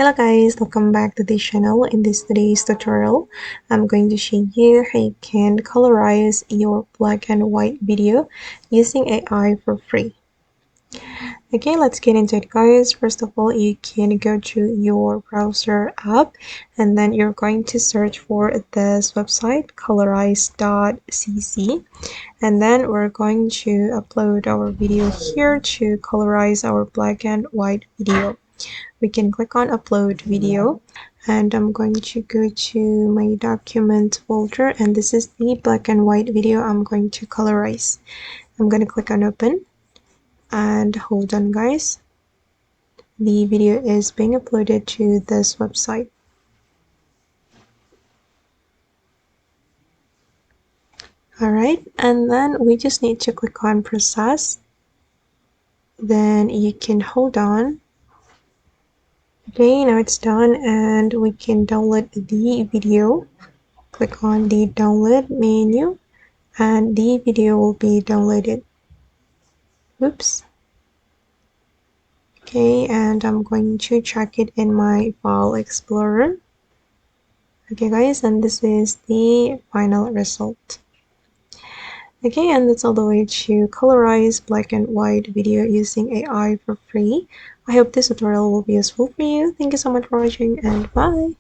Hello guys, welcome back to the channel. In today's tutorial, I'm going to show you how you can colorize your black and white video using AI for free. Okay, let's get into it guys. First of all, you can go to your browser app and then you're going to search for this website colorize.cc, and then we're going to upload our video here to colorize our black and white video. We can click on upload video, and I'm going to go to my document folder, and this is the black and white video I'm going to colorize. I'm going to click on open, and hold on guys, the video is being uploaded to this website. Alright, and then we just need to click on process, then you can hold on. Okay, now it's done and we can download the video. Click on the download menu and the video will be downloaded. Oops. Okay, and I'm going to check it in my file explorer. Okay guys, and this is the final result. Okay, and that's all the way to colorize black and white video using AI for free. I hope this tutorial will be useful for you. Thank you so much for watching and bye.